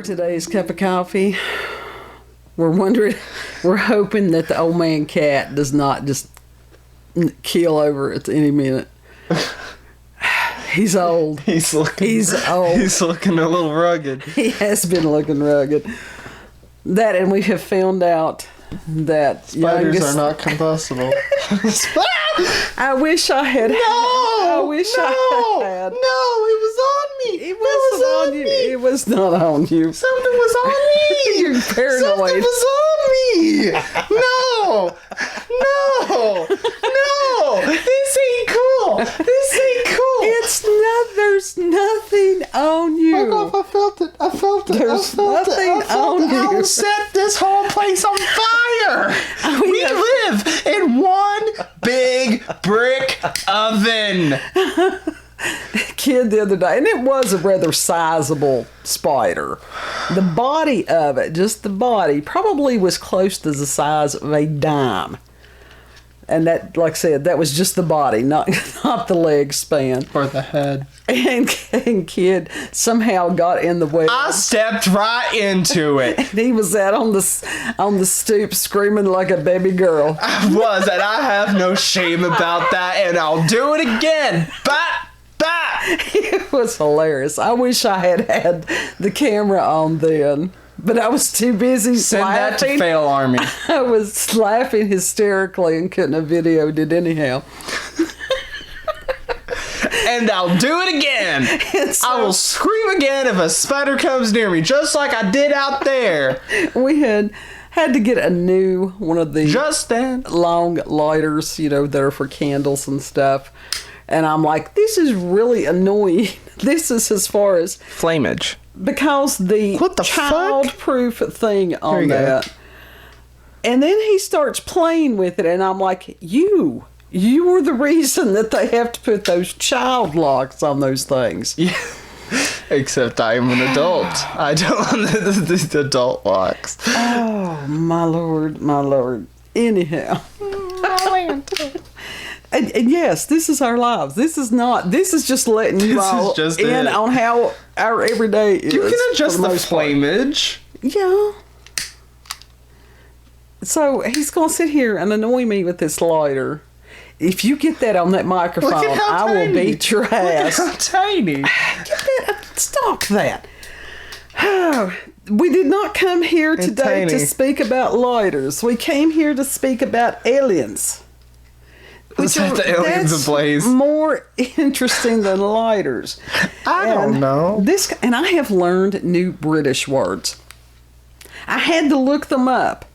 today's cup of coffee. We're hoping that the old man cat does not just keel over at any minute. He's old. He's old. He's looking a little rugged. He has been looking rugged. That, and we have found out that spiders are not combustible. I wish I had. I wish I had. No, it was on me. It was on you. It was not on you. Something was on me. You're paranoid. Something was on me. No. This ain't cool. There's nothing on you. I felt it. There's nothing on you. I'll set this whole place on fire. We live in one big brick oven. Kid the other day, and it was a rather sizable spider. The body of it, just the body, probably was close to the size of a dime. And that, like I said, that was just the body, not the leg span. Or the head. And Kid somehow got in the way. I stepped right into it. And he was out on the stoop screaming like a baby girl. I was, and I have no shame about that, and I'll do it again. Bat! It was hilarious. I wish I had the camera on then. But I was too busy Send laughing. That to Fail Army. I was laughing hysterically and couldn't have videoed it anyhow. And I'll do it again. I will scream again if a spider comes near me, just like I did out there. We had to get a new one of the just then long lighters, that are for candles and stuff. And I'm like, this is really annoying. This is as far as flameage. Because the child-proof thing on that. And then he starts playing with it, and I'm like, you were the reason that they have to put those child locks on those things. Yeah. Except I am an adult. I don't want the adult locks. Oh, my lord. Anyhow. And yes, this is our lives. This is just letting you all in on how our everyday is. You can adjust the flameage. Yeah. So he's going to sit here and annoy me with this lighter. If you get that on that microphone, I will beat your ass. Look at how tiny. Stop that. We did not come here today to speak about lighters. We came here to speak about aliens. The aliens ablaze. More interesting than lighters. I don't know. And I have learned new British words. I had to look them up.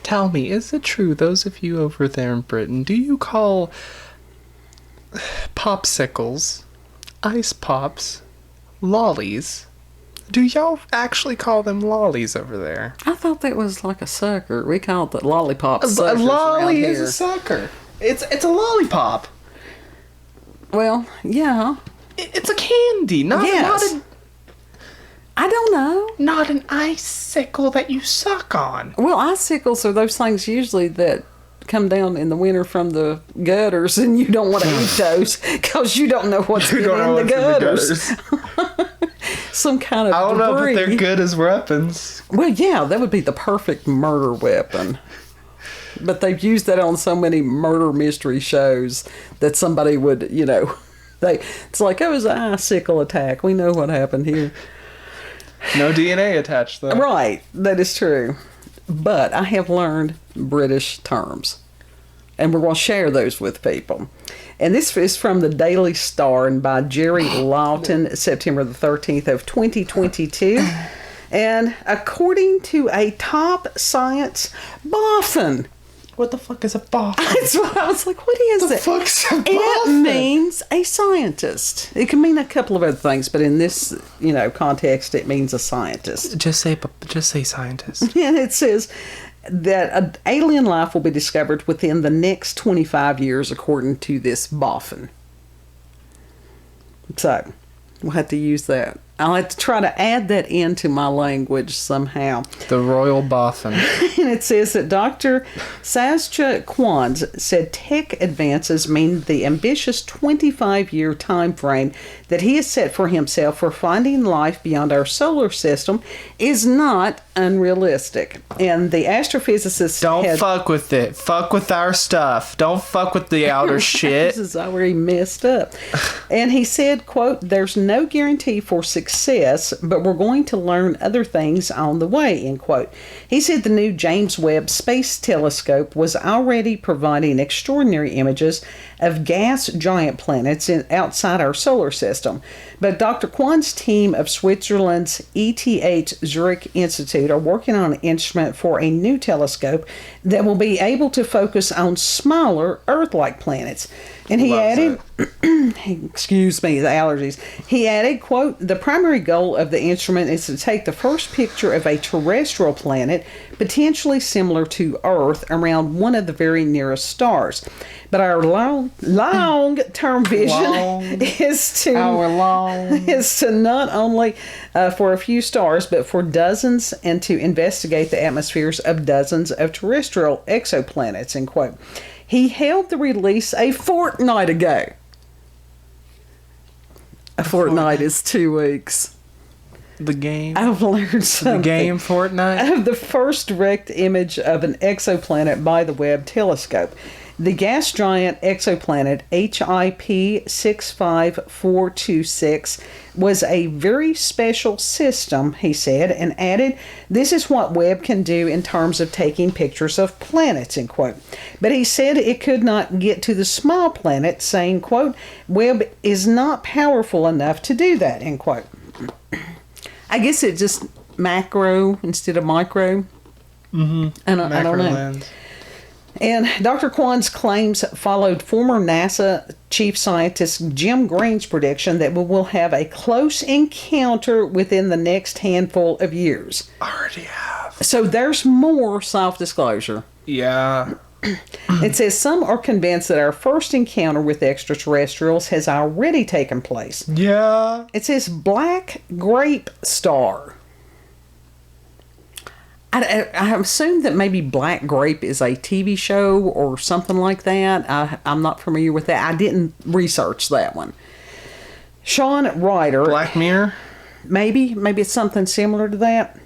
Tell me, is it true, those of you over there in Britain, do you call popsicles, ice pops, lollies? Do y'all actually call them lollies over there? I thought that was like a sucker. We call it the lollipop suckers. A lolly is a sucker. It's a lollipop. Well, yeah. It's a candy, not I don't know. Not an icicle that you suck on. Well, icicles are those things usually that come down in the winter from the gutters, and you don't want to eat those because you don't know what's in the gutters. Some kind of I don't know debris. if they're good as weapons. Well, yeah, that would be the perfect murder weapon. But they've used that on so many murder mystery shows that somebody would, it's like, it was an icicle attack. We know what happened here. No DNA attached, though. Right, that is true. But I have learned British terms, and we're going to share those with people. And this is from the Daily Star and by Jerry Lawton, September the 13th of 2022. And according to a top science boffin. What the fuck is a boffin? That's what I was like, what is it? The fuck's a boffin? It means a scientist. It can mean a couple of other things, but in this, context, it means a scientist. Just say scientist. And it says that an alien life will be discovered within the next 25 years, according to this boffin. So, we'll have to use that I'll have to try to add that into my language somehow. The royal boffin. And it says that Dr. SylisaArt Kwans said tech advances mean the ambitious 25-year time frame that he has set for himself for finding life beyond our solar system is not unrealistic. And the astrophysicist Don't fuck with it. Fuck with our stuff. Don't fuck with the outer shit. This is already messed up. And he said, quote, there's no guarantee for success, but we're going to learn other things on the way, end quote. He said the new James Webb Space Telescope was already providing extraordinary images of gas giant planets outside our solar system. But Dr. Kwan's team of Switzerland's ETH Zurich Institute are working on an instrument for a new telescope that will be able to focus on smaller Earth-like planets. And he added, excuse me, the allergies. He added, quote, the primary goal of the instrument is to take the first picture of a terrestrial planet, potentially similar to Earth, around one of the very nearest stars. But our long-term vision is to not only for a few stars, but for dozens, and to investigate the atmospheres of dozens of terrestrial exoplanets, end quote. He held the release a fortnight ago. A fortnight is 2 weeks. The game? I've learned something. The game Fortnite? Of the first direct image of an exoplanet by the Webb telescope. The gas giant exoplanet HIP 65426 was a very special system, he said, and added, this is what Webb can do in terms of taking pictures of planets, end quote. But he said it could not get to the small planet, saying, quote, Webb is not powerful enough to do that, end quote. I guess it just macro instead of micro. Mm-hmm. I don't know. Lens. And Dr. Kwan's claims followed former NASA chief scientist Jim Green's prediction that we will have a close encounter within the next handful of years. Already have. So there's more self-disclosure. Yeah. It says some are convinced that our first encounter with extraterrestrials has already taken place. Yeah. It says black grape star. I assume that maybe Black Grape is a TV show or something like that. I'm not familiar with that. I didn't research that one. Sean Ryder. Black Mirror? Maybe it's something similar to that.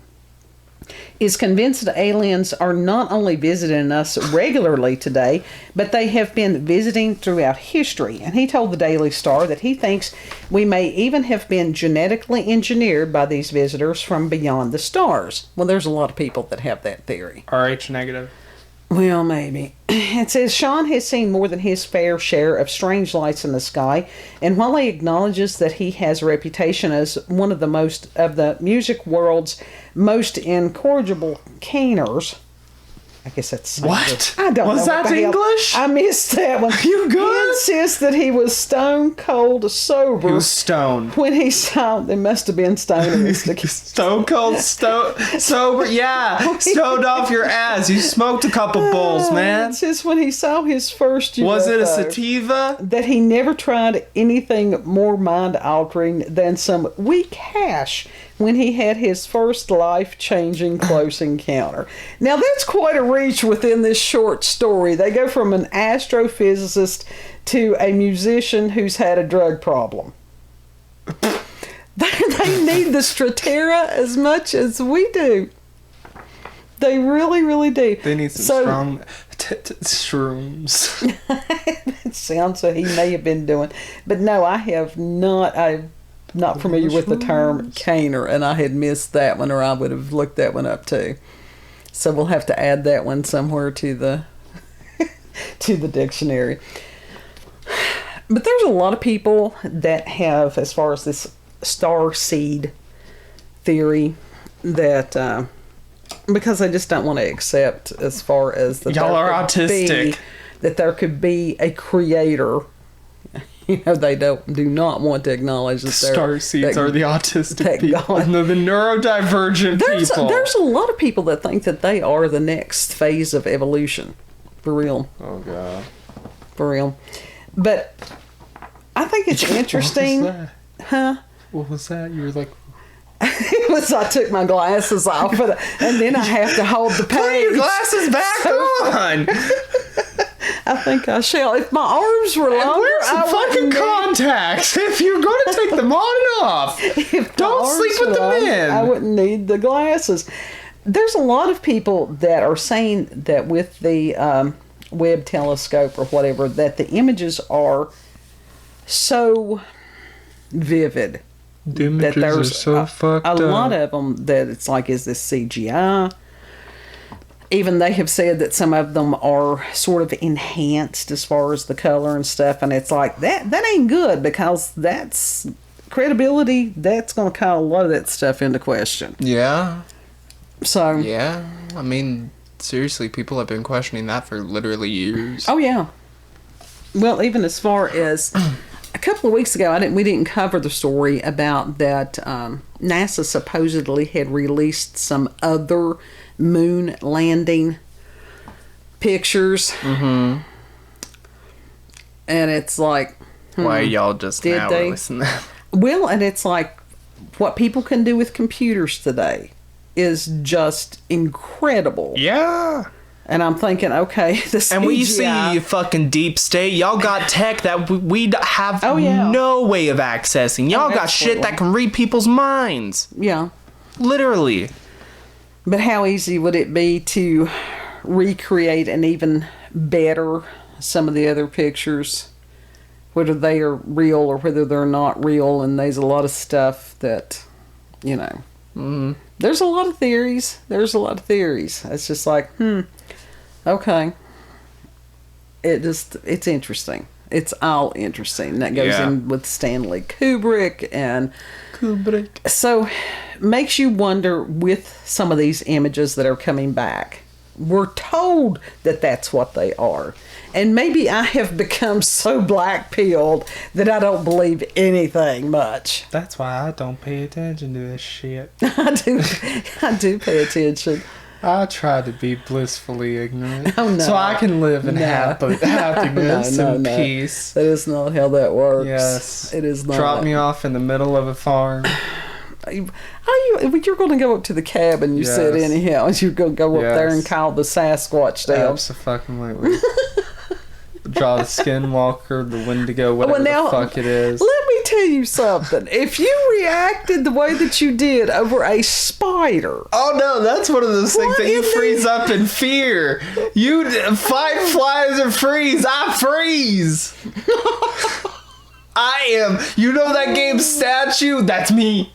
Is convinced that aliens are not only visiting us regularly today, but they have been visiting throughout history. And he told the Daily Star that he thinks we may even have been genetically engineered by these visitors from beyond the stars. Well, there's a lot of people that have that theory. RH negative. Well, maybe. It says Sean has seen more than his fair share of strange lights in the sky, and while he acknowledges that he has a reputation as one of the music world's most incorrigible caners, I guess that's what? I don't know. Was that English? I missed that one. You good? He insists that he was stone cold sober. He was stoned. When he saw, there must have been stone. Stone cold sober? Yeah. Stoned off your ass. You smoked a couple bowls, man. It says when he saw his first UFO. Was it a sativa? That he never tried anything more mind-altering than some weak hash when he had his first life-changing close encounter. Now, that's quite a reach within this short story. They go from an astrophysicist to a musician who's had a drug problem. They need the Stratera as much as we do. They really, really do. They need some strong shrooms. It sounds like he may have been doing. But no, I'm not familiar with the term caner, and I had missed that one, or I would have looked that one up too. So we'll have to add that one somewhere to the to the dictionary. But there's a lot of people that have, as far as this star seed theory, that because they just don't want to accept, as far as that y'all are autistic, that there could be a creator. You know, they do not want to acknowledge that star seeds are the autistic people. No, the neurodivergent people. There's a lot of people that think that they are the next phase of evolution. For real. Oh, God. For real. But I think it's interesting. What was that? Huh? What was that? You were like, It was, I took my glasses off, and then I have to hold the page. Put your glasses back on. I think I shall. If my arms were longer, And wear some fucking contacts if you're going to take them on and off. Don't sleep with the men. I wouldn't need the glasses. There's a lot of people that are saying that with the Webb telescope or whatever, that the images are so vivid. The images that there's are so fucked up. A lot of them that it's like, is this CGI? Even they have said that some of them are sort of enhanced as far as the color and stuff, and it's like that ain't good, because that's credibility. That's going to call a lot of that stuff into question. Yeah. So Yeah. I mean, seriously, people have been questioning that for literally years. oh yeah. Well, even as far as a couple of weeks ago, we didn't cover the story about that NASA supposedly had released some other moon landing pictures. Mm-hmm. And it's like, Why y'all just did now they? releasing that? Well, and it's like, what people can do with computers today is just incredible. Yeah. And I'm thinking, okay, this And we see fucking deep state. Y'all got tech that we have no way of accessing. Y'all got shit that can read people's minds. Yeah. Literally. But how easy would it be to recreate and even better some of the other pictures, whether they are real or whether they're not real? And there's a lot of stuff that, you know, there's a lot of theories. It's just like, okay. It's interesting. It's all interesting. That goes in with Stanley Kubrick and so makes you wonder with some of these images that are coming back. We're told that that's what they are. And maybe I have become so black-pilled that I don't believe anything much. That's why I don't pay attention to this shit. I do pay attention. I try to be blissfully ignorant. Oh, no. So I can live in happiness and peace. That is not how that works. Yes. It is not. Drop me off in the middle of a farm. You're going to go up to the cabin you said anyhow. You're going to go up there and call the Sasquatch down. Absolutely. Draw the skinwalker, the Wendigo, whatever the fuck it is. Let me tell you something. If you reacted the way that you did over a spider. Oh no, that's one of those things that you freeze up in fear. You fight flies or freeze. I freeze. I am. You know that game Statue? That's me.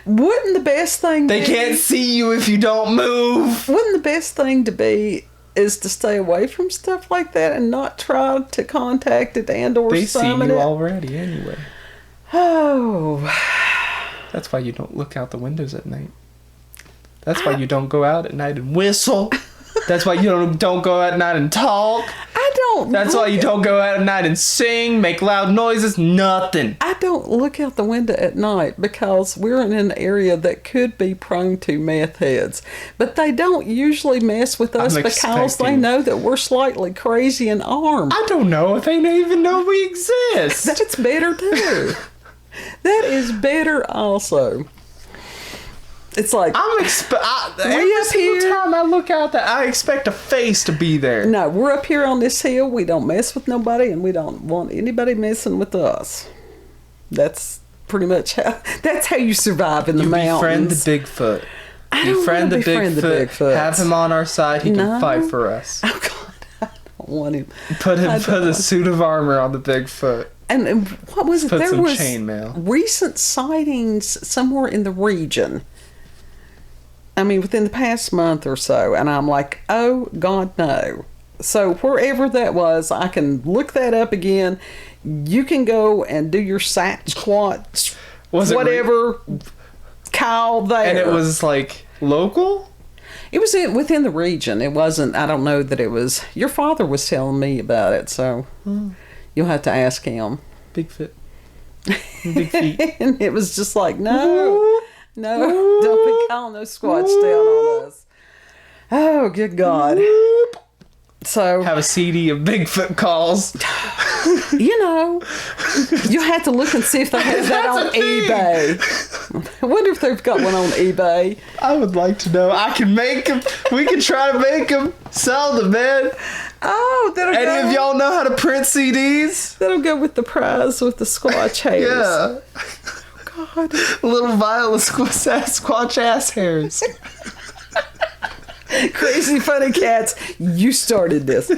Wouldn't the best thing They can't see you if you don't move. Wouldn't the best thing to be is to stay away from stuff like that and not try to contact it and or They see summon you it? already anyway. Oh. That's why you don't look out the windows at night. That's why you don't go out at night and whistle. That's why you don't go out at night and talk. I don't. That's why you don't go out at night and sing, make loud noises, nothing. I don't look out the window at night because we're in an area that could be prone to meth heads. But they don't usually mess with us because they know that we're slightly crazy and armed. I don't know if they even know we exist. That's better too. That is better also. It's like every single time I look out there, I expect a face to be there. No, we're up here on this hill. We don't mess with nobody, and we don't want anybody messing with us. That's pretty much how you survive in the mountains. Befriend the Bigfoot. Befriend the Bigfoot. Have him on our side. He can fight for us. Oh God, I don't want him. Put a suit of armor on the Bigfoot. And what was it? There was chainmail. Recent sightings somewhere in the region. I mean, within the past month or so, and I'm like, oh God, no. So wherever that was, I can look that up again. You can go and do your Sasquatch, whatever call there. And it was like local? It was within the region. It wasn't, I don't know that it was, your father was telling me about it, so you'll have to ask him. Bigfoot. Big feet. And it was just like, no, don't be calling those Squatch down on us. Oh, good God. So have a CD of Bigfoot calls. You have to look and see if they have that on eBay. I wonder if they've got one on eBay. I would like to know. I can make them. We can try to make them. Sell them, man. Oh, that'll go. Any of y'all know how to print CDs? That'll go with the prize with the squatch hairs. Yeah. Oh, God. Little Viola squatch ass hairs. Crazy Funny Cats, you started this.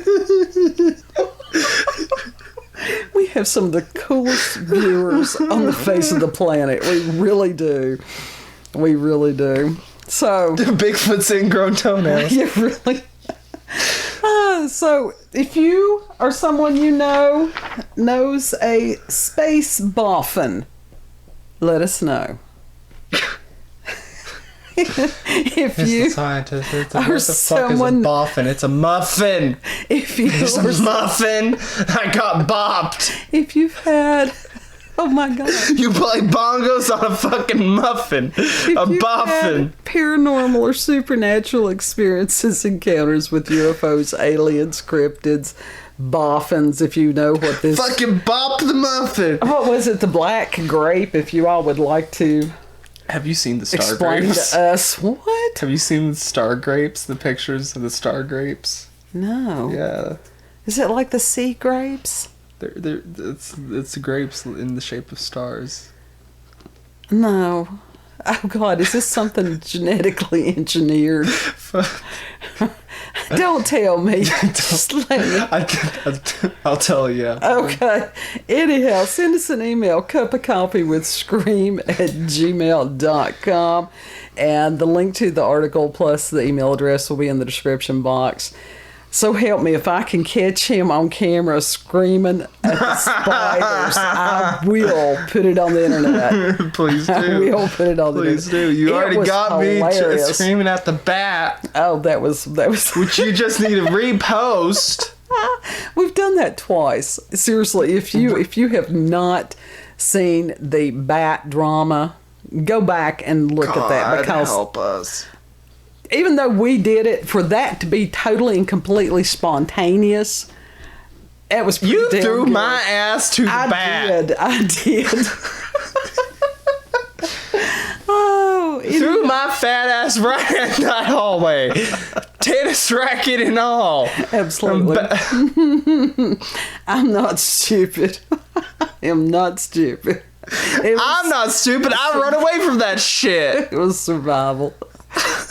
We have some of the coolest viewers on the face of the planet. We really do. We really do. So Bigfoot's ingrown toenails. yeah, really. So if you or someone you know knows a space boffin, let us know. If you a scientist, what or the fuck is a boffin? It's a muffin. If you It's a muffin. I got bopped. If you've had, oh my God, You play bongos on a fucking muffin. A you've boffin. had paranormal or supernatural experiences, encounters with UFOs, aliens, cryptids, boffins, if you know what this... Fucking bop the muffin. What was it? The black grape, if you all would like to Have you seen the star explain grapes? to us. What? Have you seen the star grapes? The pictures of the star grapes? No. Yeah. Is it like the sea grapes? It's grapes in the shape of stars. No. Oh God, is this something genetically engineered? Don't tell me. Just let me. I'll tell you. Okay. Anyhow, send us an email, cupofcoffeewithscream@gmail.com. And the link to the article plus the email address will be in the description box. So help me, if I can catch him on camera screaming at the spiders, I will put it on the internet. Please do. I will put it on the internet. Please do. You It already was got hilarious. me screaming at the bat, Oh, that was. which you just need to repost. We've done that twice. Seriously, if you have not seen the bat drama, go back and look at that, because help us. even though we did it, for that to be totally and completely spontaneous, it was pretty You damn threw good. my ass to the bat. I did. Oh, Threw my fat ass right in that hallway. Tennis racket and all. absolutely. I'm not stupid. I am not stupid. I'm not stupid. I run away from that shit. It was survival.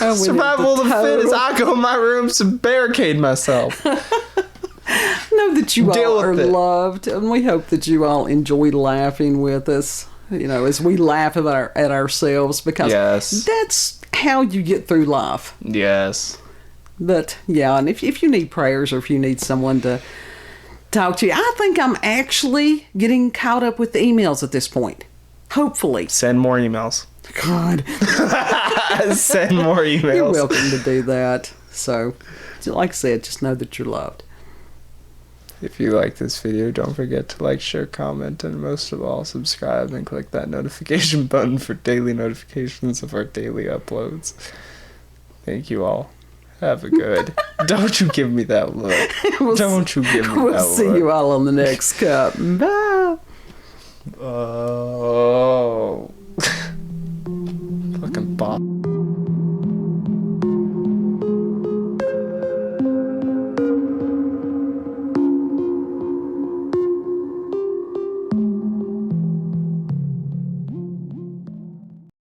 I went Survival of into the fittest. total- I go in my room to barricade myself. know that you Deal all are with it. loved, and we hope that you all enjoy laughing with us. You know, as we laugh at ourselves, because Yes. that's how you get through life. Yes. But yeah, and if you need prayers or if you need someone to talk to you, I think I'm actually getting caught up with the emails at this point. Hopefully. Send more emails. God, Send more emails. you're welcome to do that. So, like I said, just know that you're loved. If you like this video, don't forget to like, share, comment, and most of all, subscribe and click that notification button for daily notifications of our daily uploads. Thank you all. Have a good. Don't you give me that look. Don't you give me that look. We'll see you all on the next cup. Bye. Oh. Fucking bop.